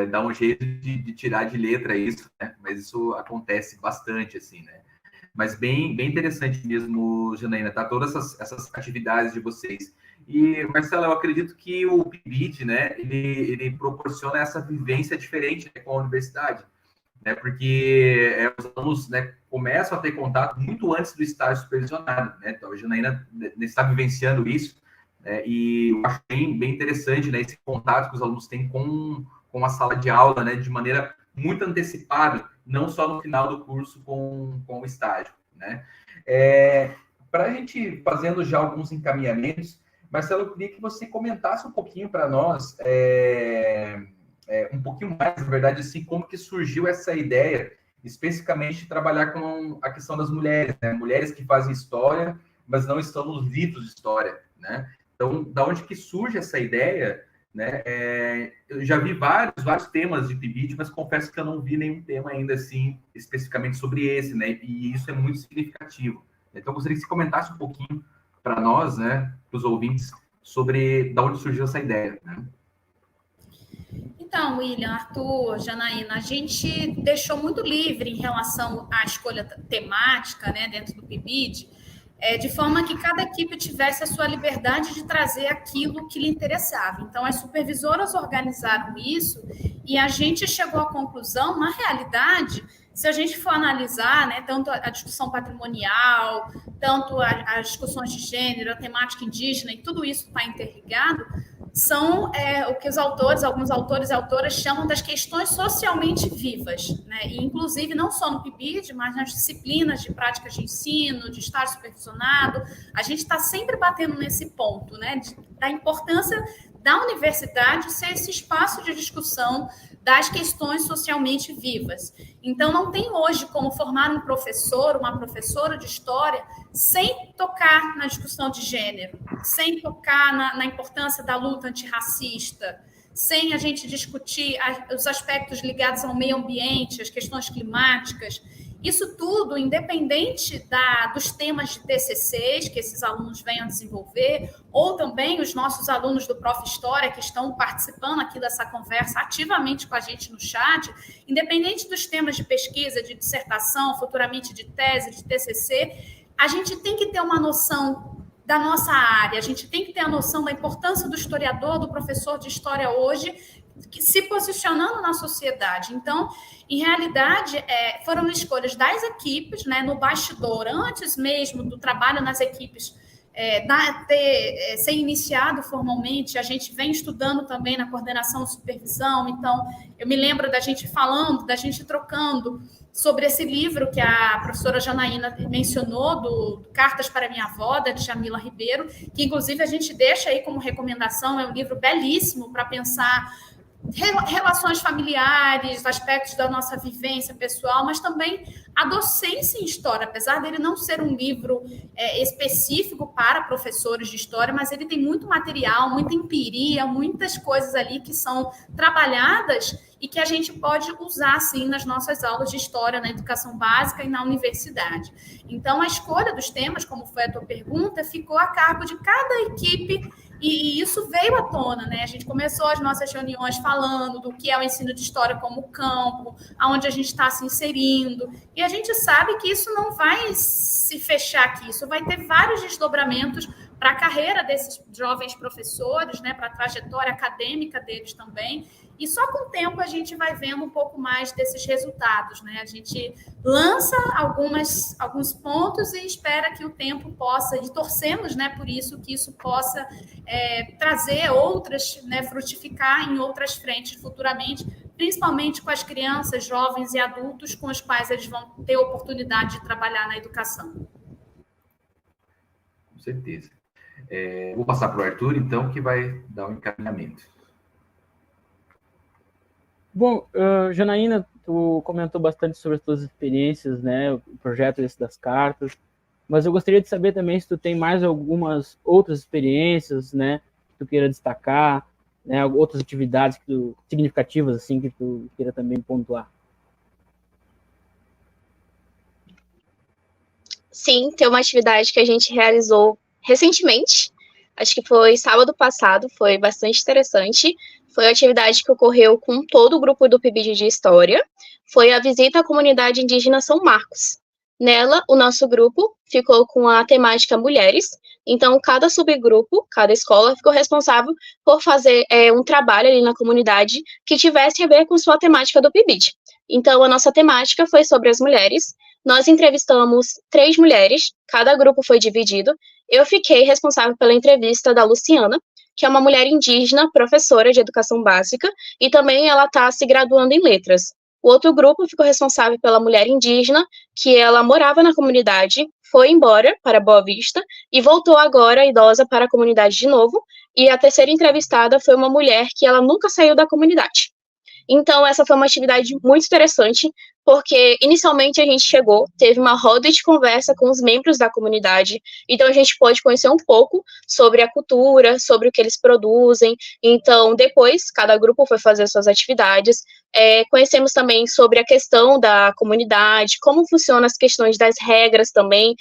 dar um jeito de tirar de letra isso, né? Mas isso acontece bastante, assim, né? Mas bem interessante mesmo, Janaína, tá? Todas essas atividades de vocês. E, Marcela, eu acredito que o PIBID, né, ele proporciona essa vivência diferente, né, com a universidade, né, porque os alunos, né, começam a ter contato muito antes do estágio supervisionado, né? Então, a Janaína está vivenciando isso, né, e eu acho bem interessante, né, esse contato que os alunos têm com a sala de aula, né, de maneira muito antecipada, não só no final do curso com o estágio, né? Para a gente fazendo já alguns encaminhamentos, Marcelo, eu queria que você comentasse um pouquinho para nós, um pouquinho mais, na verdade, assim, como que surgiu essa ideia, especificamente de trabalhar com a questão das mulheres, né? Mulheres que fazem história, mas não estão nos livros de história, né? Então, da onde que surge essa ideia, né? Eu já vi vários temas de PIBID, mas confesso que eu não vi nenhum tema ainda, assim, especificamente sobre esse, né? E isso é muito significativo. Então, eu gostaria que você comentasse um pouquinho para nós, né, para os ouvintes, sobre de onde surgiu essa ideia, né? Então, William, Arthur, Janaína, a gente deixou muito livre em relação à escolha temática, né, dentro do PIBID, de forma que cada equipe tivesse a sua liberdade de trazer aquilo que lhe interessava. Então, as supervisoras organizaram isso e a gente chegou à conclusão, na realidade, se a gente for analisar, né, tanto a discussão patrimonial, tanto as discussões de gênero, a temática indígena, e tudo isso está interligado, são o que alguns autores e autoras chamam das questões socialmente vivas, né? E, inclusive, não só no PIBID, mas nas disciplinas de práticas de ensino, de estágio supervisionado, a gente está sempre batendo nesse ponto, né, da importância da universidade ser esse espaço de discussão das questões socialmente vivas. Então, não tem hoje como formar um professor, uma professora de história, sem tocar na discussão de gênero, sem tocar na importância da luta antirracista, sem a gente discutir os aspectos ligados ao meio ambiente, as questões climáticas. Isso tudo, independente dos temas de TCCs que esses alunos venham desenvolver, ou também os nossos alunos do Prof. História, que estão participando aqui dessa conversa ativamente com a gente no chat, independente dos temas de pesquisa, de dissertação, futuramente de tese, de TCC, a gente tem que ter uma noção da nossa área, a gente tem que ter a noção da importância do historiador, do professor de história hoje, se posicionando na sociedade. Então, em realidade, foram escolhas das equipes, né, no bastidor, antes mesmo do trabalho nas equipes ser iniciado formalmente. A gente vem estudando também na coordenação e supervisão. Então, eu me lembro da gente falando, da gente trocando sobre esse livro que a professora Janaína mencionou, do Cartas para Minha Avó, da Djamila Ribeiro, que, inclusive, a gente deixa aí como recomendação. É um livro belíssimo para pensar relações familiares, aspectos da nossa vivência pessoal, mas também a docência em história, apesar dele não ser um livro específico para professores de história, mas ele tem muito material, muita empiria, muitas coisas ali que são trabalhadas e que a gente pode usar, sim, nas nossas aulas de história, na educação básica e na universidade. Então, a escolha dos temas, como foi a tua pergunta, ficou a cargo de cada equipe. E isso veio à tona, né? A gente começou as nossas reuniões falando do que é o ensino de história como campo, aonde a gente está se inserindo. E a gente sabe que isso não vai se fechar aqui, isso vai ter vários desdobramentos para a carreira desses jovens professores, né, para a trajetória acadêmica deles também. E só com o tempo a gente vai vendo um pouco mais desses resultados, né? A gente lança alguns pontos e espera que o tempo possa, e torcemos, né, por isso, que isso possa trazer outras, né, frutificar em outras frentes futuramente, principalmente com as crianças, jovens e adultos com os quais eles vão ter oportunidade de trabalhar na educação. Com certeza. Vou passar para o Arthur, então, que vai dar um encaminhamento. Bom, Janaína, tu comentou bastante sobre as tuas experiências, né, o projeto esse das cartas, mas eu gostaria de saber também se tu tem mais algumas outras experiências, né, que tu queira destacar, né, outras atividades significativas, assim, que tu queira também pontuar. Sim, tem uma atividade que a gente realizou recentemente, acho que foi sábado passado, foi bastante interessante. Foi a atividade que ocorreu com todo o grupo do PIBID de História, foi a visita à comunidade indígena São Marcos. Nela, o nosso grupo ficou com a temática mulheres, então cada subgrupo, cada escola ficou responsável por fazer um trabalho ali na comunidade que tivesse a ver com sua temática do PIBID. Então, a nossa temática foi sobre as mulheres. Nós entrevistamos 3 mulheres, cada grupo foi dividido. Eu fiquei responsável pela entrevista da Luciana, que é uma mulher indígena, professora de educação básica, e também ela está se graduando em letras. O outro grupo ficou responsável pela mulher indígena, que ela morava na comunidade, foi embora para Boa Vista e voltou agora, idosa, para a comunidade de novo. E a terceira entrevistada foi uma mulher que ela nunca saiu da comunidade. Então, essa foi uma atividade muito interessante, porque inicialmente a gente chegou, teve uma roda de conversa com os membros da comunidade, então a gente pôde conhecer um pouco sobre a cultura, sobre o que eles produzem. Então, depois, cada grupo foi fazer suas atividades. Conhecemos também sobre a questão da comunidade, como funcionam as questões das regras também.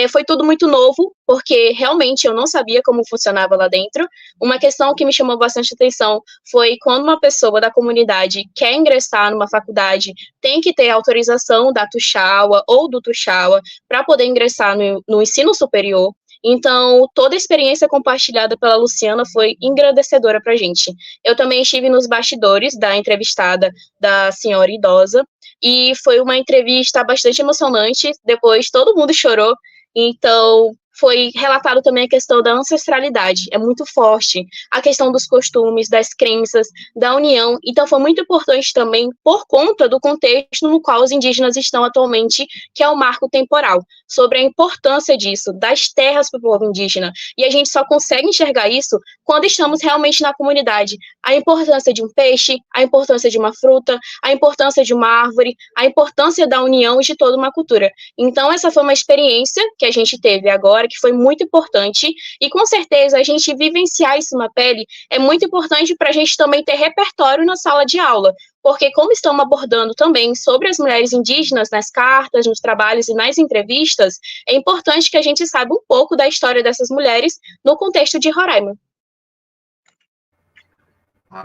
Foi tudo muito novo, porque realmente eu não sabia como funcionava lá dentro. Uma questão que me chamou bastante atenção foi quando uma pessoa da comunidade quer ingressar numa faculdade, tem que ter autorização da Tuxaua ou do Tuxaua para poder ingressar no ensino superior. Então, toda a experiência compartilhada pela Luciana foi engrandecedora para a gente. Eu também estive nos bastidores da entrevistada da senhora idosa, e foi uma entrevista bastante emocionante. Depois, todo mundo chorou. Então, foi relatado também a questão da ancestralidade, é muito forte, a questão dos costumes, das crenças, da união. Então, foi muito importante também por conta do contexto no qual os indígenas estão atualmente, que é o marco temporal, sobre a importância disso, das terras para o povo indígena. E a gente só consegue enxergar isso quando estamos realmente na comunidade. A importância de um peixe, a importância de uma fruta, a importância de uma árvore, a importância da união de toda uma cultura. Então, essa foi uma experiência que a gente teve agora, que foi muito importante, e com certeza a gente vivenciar isso na pele é muito importante para a gente também ter repertório na sala de aula, porque como estamos abordando também sobre as mulheres indígenas nas cartas, nos trabalhos e nas entrevistas, é importante que a gente saiba um pouco da história dessas mulheres no contexto de Roraima.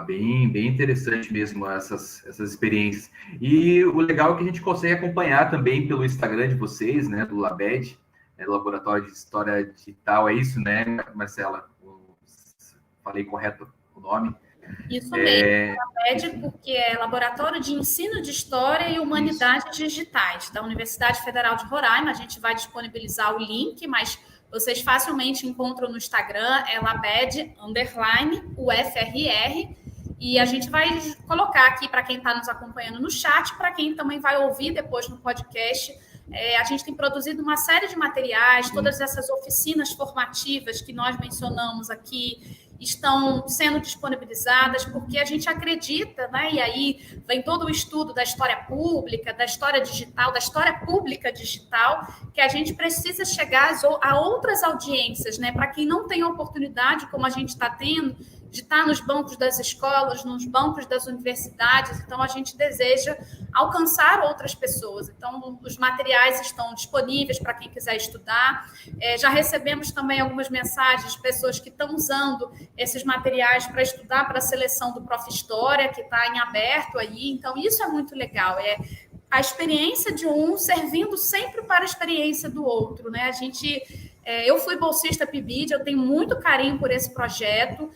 Bem interessante mesmo essas experiências. E o legal é que a gente consegue acompanhar também pelo Instagram de vocês, né, do LABED, Laboratório de História Digital, é isso, né, Marcela? Falei correto o nome? Isso mesmo, LABED, porque é Laboratório de Ensino de História e Humanidades Digitais, da Universidade Federal de Roraima. A gente vai disponibilizar o link, mas vocês facilmente encontram no Instagram, é labed_UFRR, e a gente vai colocar aqui para quem está nos acompanhando no chat, para quem também vai ouvir depois no podcast. A gente tem produzido uma série de materiais, todas essas oficinas formativas que nós mencionamos aqui estão sendo disponibilizadas, porque a gente acredita, né? E aí vem todo o estudo da história pública, da história digital, da história pública digital, que a gente precisa chegar a outras audiências, né? Para quem não tem oportunidade, como a gente está tendo, de estar nos bancos das escolas, nos bancos das universidades. Então, a gente deseja alcançar outras pessoas. Então, os materiais estão disponíveis para quem quiser estudar. Já recebemos também algumas mensagens de pessoas que estão usando esses materiais para estudar para a seleção do Prof. História, que está em aberto aí. Então, isso é muito legal. A experiência de um servindo sempre para a experiência do outro, né? A gente Eu fui bolsista PIBID, eu tenho muito carinho por esse projeto.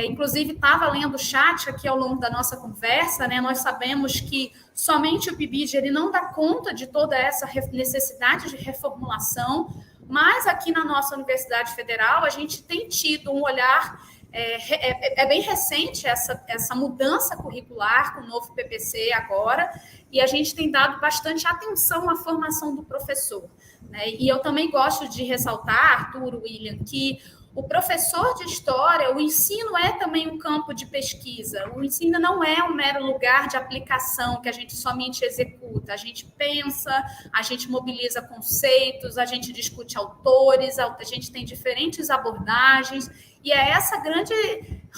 Inclusive, estava lendo o chat aqui ao longo da nossa conversa, né? Nós sabemos que somente o PIBID ele não dá conta de toda essa necessidade de reformulação, mas aqui na nossa Universidade Federal a gente tem tido um olhar, é bem recente essa mudança curricular com o novo PPC agora, e a gente tem dado bastante atenção à formação do professor, né? E eu também gosto de ressaltar, Arthur, William, que o professor de história, o ensino é também um campo de pesquisa. O ensino não é um mero lugar de aplicação que a gente somente executa. A gente pensa, a gente mobiliza conceitos, a gente discute autores, a gente tem diferentes abordagens, e é essa grande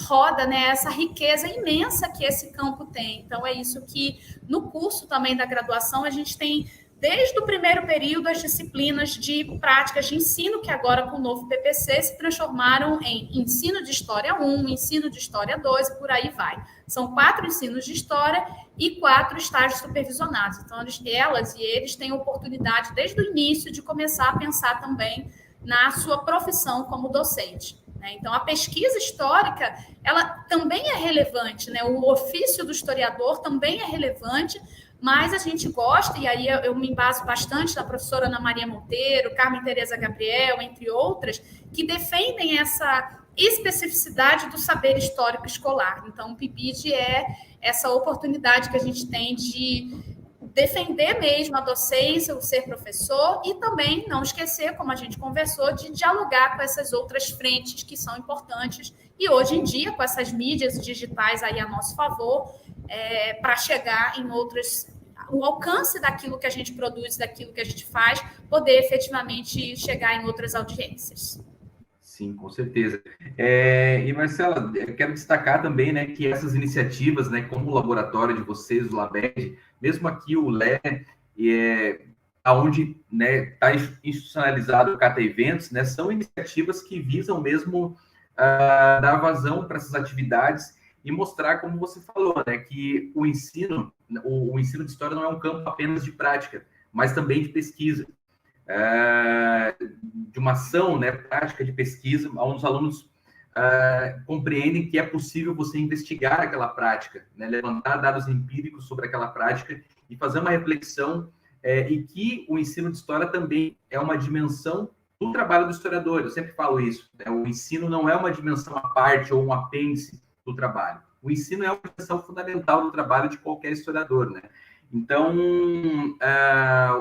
roda, né, essa riqueza imensa que esse campo tem. Então, é isso que no curso também da graduação a gente tem, desde o primeiro período, as disciplinas de práticas de ensino, que agora, com o novo PPC, se transformaram em ensino de História 1, ensino de História 2, e por aí vai. São 4 ensinos de História e 4 estágios supervisionados. Então, elas e eles têm oportunidade, desde o início, de começar a pensar também na sua profissão como docente. Então, a pesquisa histórica, ela também é relevante, né? O ofício do historiador também é relevante, mas a gente gosta, e aí eu me embaso bastante na professora Ana Maria Monteiro, Carmen Tereza Gabriel, entre outras, que defendem essa especificidade do saber histórico escolar. Então, o PIBID é essa oportunidade que a gente tem de defender mesmo a docência, o ser professor, e também não esquecer, como a gente conversou, de dialogar com essas outras frentes que são importantes, e hoje em dia, com essas mídias digitais aí a nosso favor, para chegar em outras, o alcance daquilo que a gente produz, daquilo que a gente faz, poder efetivamente chegar em outras audiências. Sim, com certeza. E, Marcela, eu quero destacar também, né, que essas iniciativas, né, como o laboratório de vocês, o LabEd, mesmo aqui o LE, onde está institucionalizado o Cata Eventos, né, são iniciativas que visam mesmo dar vazão para essas atividades e mostrar, como você falou, né, que o ensino de história não é um campo apenas de prática, mas também de pesquisa. De uma ação, né, prática de pesquisa, onde os alunos compreendem que é possível você investigar aquela prática, né, levantar dados empíricos sobre aquela prática e fazer uma reflexão, e que o ensino de história também é uma dimensão do trabalho do historiador. Eu sempre falo isso, né? O ensino não é uma dimensão à parte ou um apêndice do trabalho. O ensino é uma dimensão fundamental do trabalho de qualquer historiador, né? Então,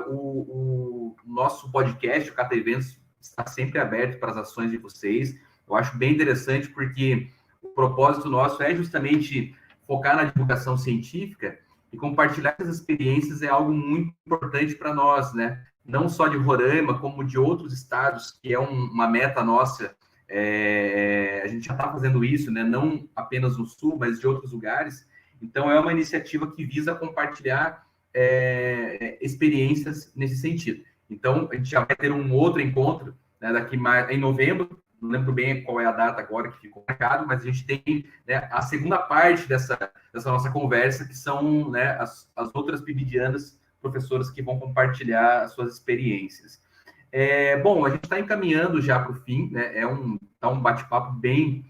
o nosso podcast, o Cata Eventos, está sempre aberto para as ações de vocês. Eu acho bem interessante, porque o propósito nosso é justamente focar na divulgação científica, e compartilhar essas experiências é algo muito importante para nós, né? Não só de Roraima, como de outros estados, que é uma meta nossa. A gente já está fazendo isso, né? Não apenas no Sul, mas de outros lugares. Então, é uma iniciativa que visa compartilhar experiências nesse sentido. Então, a gente já vai ter um outro encontro, né, daqui em novembro, não lembro bem qual é a data agora que ficou marcado, mas a gente tem, né, a segunda parte dessa nossa conversa, que são, né, as outras PIBIdianas, professoras que vão compartilhar as suas experiências. Bom, a gente está encaminhando já para o fim, né, tá um bate-papo bem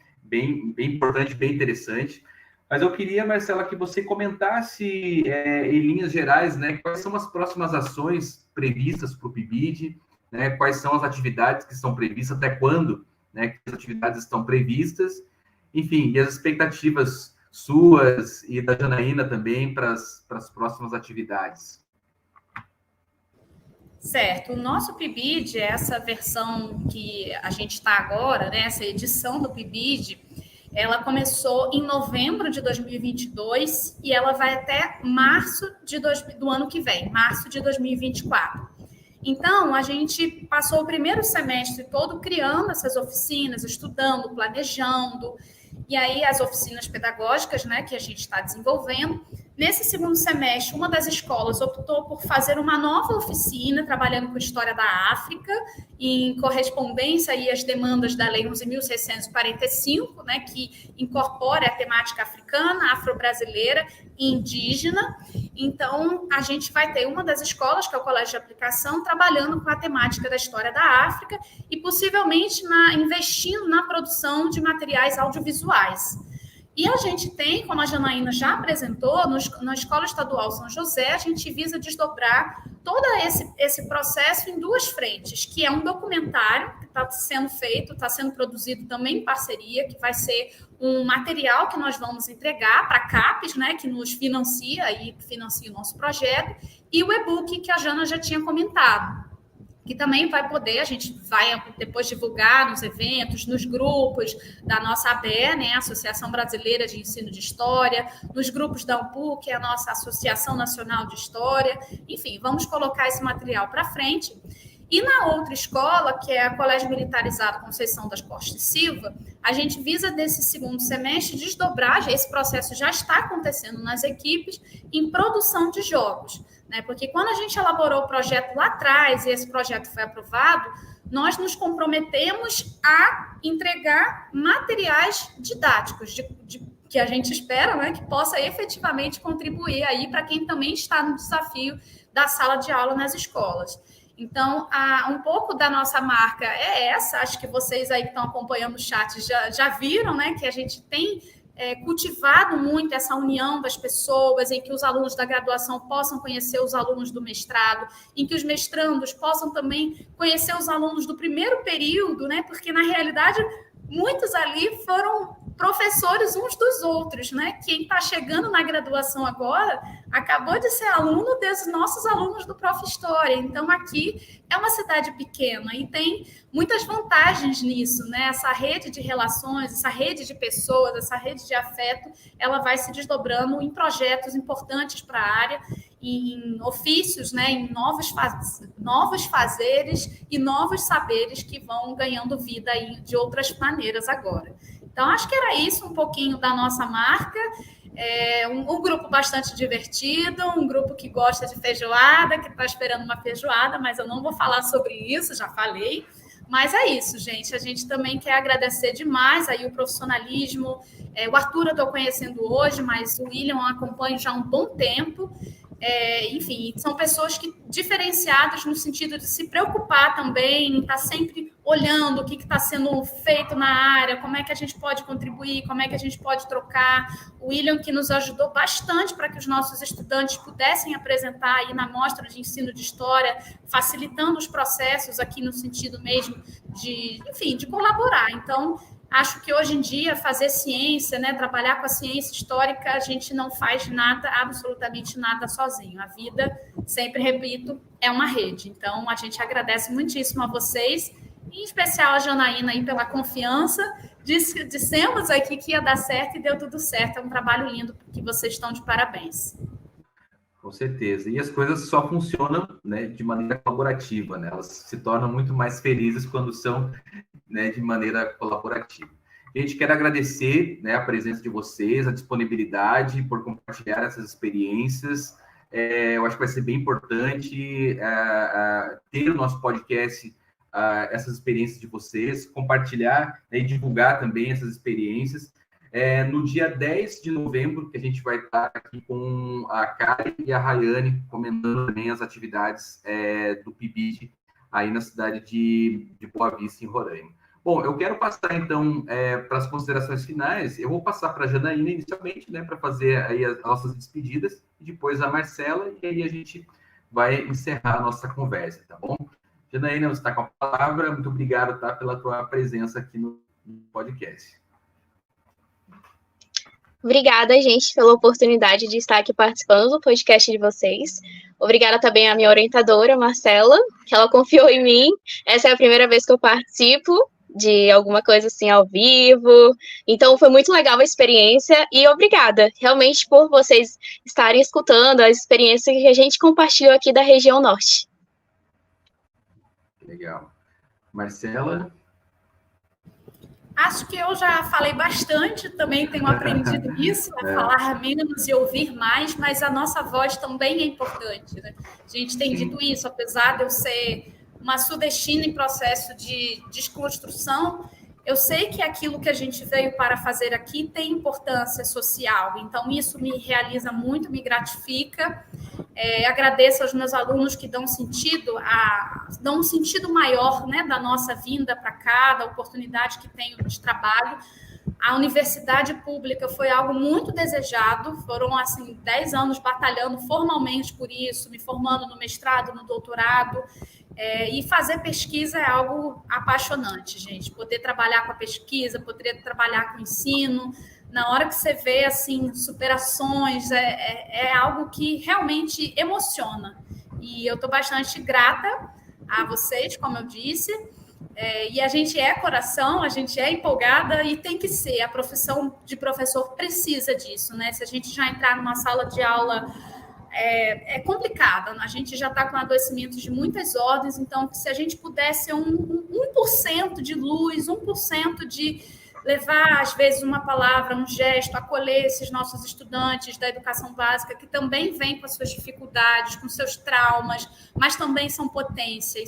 importante, bem interessante. Mas eu queria, Marcela, que você comentasse em linhas gerais, né, quais são as próximas ações previstas para o PIBID, né, quais são as atividades que estão previstas, até quando, né, que as atividades estão previstas, enfim, e as expectativas suas e da Janaína também para as próximas atividades. Certo, o nosso PIBID, essa versão que a gente está agora, né, essa edição do PIBID, ela começou em novembro de 2022 e ela vai até março do ano que vem, março de 2024. Então, a gente passou o primeiro semestre todo criando essas oficinas, estudando, planejando, e aí as oficinas pedagógicas, né, que a gente está desenvolvendo, Nesse segundo semestre, uma das escolas optou por fazer uma nova oficina, trabalhando com história da África, em correspondência aí às demandas da Lei 11.645, né, que incorpora a temática africana, afro-brasileira e indígena. Então, a gente vai ter uma das escolas, que é o Colégio de Aplicação, trabalhando com a temática da história da África e possivelmente investindo na produção de materiais audiovisuais. E a gente tem, como a Janaína já apresentou, na Escola Estadual São José, a gente visa desdobrar todo esse processo em duas frentes, que é um documentário que está sendo feito, está sendo produzido também em parceria, que vai ser um material que nós vamos entregar para a CAPES, né, que nos financia e financia o nosso projeto, e o e-book que a Jana já tinha comentado, que também vai poder, a gente vai depois divulgar nos eventos, nos grupos da nossa ABE, né, Associação Brasileira de Ensino de História, nos grupos da ANPU, que é a nossa Associação Nacional de História, enfim, vamos colocar esse material para frente. E na outra escola, que é a Colégio Militarizado Conceição das Costa e Silva, a gente visa, nesse segundo semestre, desdobrar, esse processo já está acontecendo nas equipes, em produção de jogos. Né? Porque quando a gente elaborou o projeto lá atrás, e esse projeto foi aprovado, nós nos comprometemos a entregar materiais didáticos, que a gente espera, né, que possa efetivamente contribuir aí para quem também está no desafio da sala de aula nas escolas. Então, um pouco da nossa marca é essa, acho que vocês aí que estão acompanhando o chat já viram, né, que a gente tem cultivado muito essa união das pessoas, em que os alunos da graduação possam conhecer os alunos do mestrado, em que os mestrandos possam também conhecer os alunos do primeiro período, né, porque, na realidade, muitos ali foram professores uns dos outros, né? Quem está chegando na graduação agora acabou de ser aluno dos nossos alunos do Prof. História. Então, aqui é uma cidade pequena e tem muitas vantagens nisso, né? Essa rede de relações, essa rede de pessoas, essa rede de afeto, ela vai se desdobrando em projetos importantes para a área, em ofícios, né? Em novos fazeres e novos saberes que vão ganhando vida aí de outras maneiras agora. Então, acho que era isso um pouquinho da nossa marca. Um grupo bastante divertido, um grupo que gosta de feijoada, que está esperando uma feijoada, mas eu não vou falar sobre isso, já falei. Mas é isso, gente. A gente também quer agradecer demais aí o profissionalismo. O Arthur eu estou conhecendo hoje, mas o William eu acompanho já há um bom tempo. Enfim, são pessoas diferenciadas no sentido de se preocupar também, estar sempre olhando o que está sendo feito na área, como é que a gente pode contribuir, como é que a gente pode trocar. O William, que nos ajudou bastante para que os nossos estudantes pudessem apresentar aí na mostra de ensino de história, facilitando os processos aqui no sentido mesmo de colaborar. Então, acho que hoje em dia fazer ciência, né, trabalhar com a ciência histórica, a gente não faz nada, absolutamente nada sozinho. A vida, sempre repito, é uma rede. Então, a gente agradece muitíssimo a vocês, em especial a Janaína aí pela confiança. Dissemos aqui que ia dar certo e deu tudo certo. É um trabalho lindo que vocês estão de parabéns. Com certeza. E as coisas só funcionam, né, de maneira colaborativa, né? Elas se tornam muito mais felizes quando são, né, de maneira colaborativa. Gente, quero agradecer, né, a presença de vocês, a disponibilidade por compartilhar essas experiências. Eu acho que vai ser bem importante ter no nosso podcast essas experiências de vocês, compartilhar, né, e divulgar também essas experiências. No dia 10 de novembro, que a gente vai estar aqui com a Kari e a Rayane, comentando também as atividades do PIBID aí na cidade de Boa Vista, em Roraima. Bom, eu quero passar, então, para as considerações finais. Eu vou passar para a Janaína inicialmente, né, para fazer aí as nossas despedidas, e depois a Marcela, e aí a gente vai encerrar a nossa conversa, tá bom? Janaína, você está com a palavra. Muito obrigado, tá, pela tua presença aqui no podcast. Obrigada, gente, pela oportunidade de estar aqui participando do podcast de vocês. Obrigada também à minha orientadora, Marcela, que ela confiou em mim. Essa é a primeira vez que eu participo de alguma coisa assim ao vivo. Então, foi muito legal a experiência e obrigada, realmente, por vocês estarem escutando a experiência que a gente compartilhou aqui da região norte. Legal. Marcela? Acho que eu já falei bastante, também tenho aprendido isso, a falar menos e ouvir mais, mas a nossa voz também é importante, né? A gente tem dito isso, apesar de eu ser uma sudestina em processo de desconstrução, eu sei que aquilo que a gente veio para fazer aqui tem importância social, então isso me realiza muito, me gratifica. Agradeço aos meus alunos que dão um sentido maior, né, da nossa vinda para cá, da oportunidade que tenho de trabalho. A universidade pública foi algo muito desejado, foram assim 10 anos batalhando formalmente por isso, me formando no mestrado, no doutorado, e fazer pesquisa é algo apaixonante, gente. Poder trabalhar com a pesquisa, poder trabalhar com o ensino, na hora que você vê assim superações, é algo que realmente emociona. E eu estou bastante grata a vocês, como eu disse. E a gente é coração, a gente é empolgada e tem que ser. A profissão de professor precisa disso, né? Se a gente já entrar numa sala de aula é complicada, a gente já está com adoecimentos de muitas ordens, então se a gente pudesse 1% de luz, 1% de levar, às vezes, uma palavra, um gesto, acolher esses nossos estudantes da educação básica, que também vêm com as suas dificuldades, com seus traumas, mas também são potência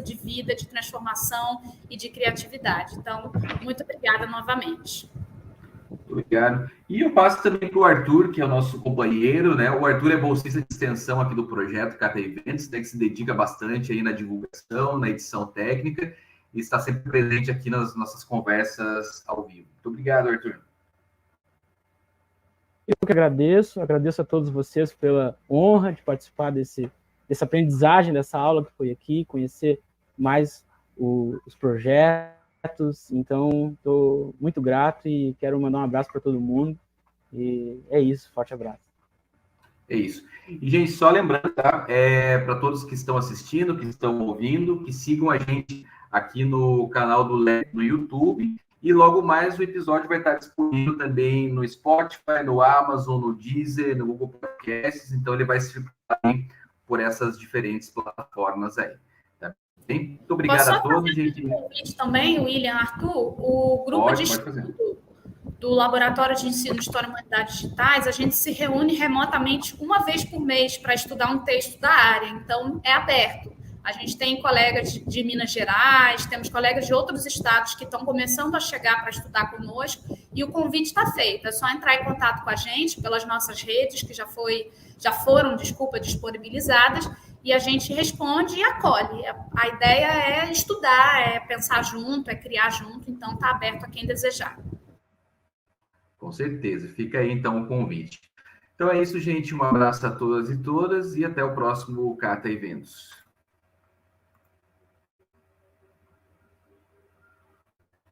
de vida, de transformação e de criatividade. Então, muito obrigada novamente. Obrigado. E eu passo também para o Arthur, que é o nosso companheiro, né? O Arthur é bolsista de extensão aqui do projeto Cata Eventos, né? Que se dedica bastante aí na divulgação, na edição técnica, e está sempre presente aqui nas nossas conversas ao vivo. Muito obrigado, Arthur. Eu que agradeço a todos vocês pela honra de participar dessa aprendizagem, dessa aula que foi aqui, conhecer mais os projetos. Então, estou muito grato e quero mandar um abraço para todo mundo. E é isso, forte abraço. É isso. E, gente, só lembrando, tá? Para todos que estão assistindo, que estão ouvindo, que sigam a gente aqui no canal do LED no YouTube. E logo mais o episódio vai estar disponível também no Spotify, no Amazon, no Deezer, no Google Podcasts. Então, ele vai circular por essas diferentes plataformas aí. Tá bem? Muito obrigado a todos, gente. Um convite também, William, Arthur, o grupo de estudo do Laboratório de Ensino de História e Humanidades Digitais, a gente se reúne remotamente uma vez por mês para estudar um texto da área. Então, é aberto. A gente tem colegas de Minas Gerais, temos colegas de outros estados que estão começando a chegar para estudar conosco, e o convite está feito. É só entrar em contato com a gente pelas nossas redes, que já foram disponibilizadas, e a gente responde e acolhe. A ideia é estudar, é pensar junto, é criar junto, então está aberto a quem desejar. Com certeza. Fica aí, então, o convite. Então é isso, gente. Um abraço a todas e todas, e até o próximo Cata Eventos.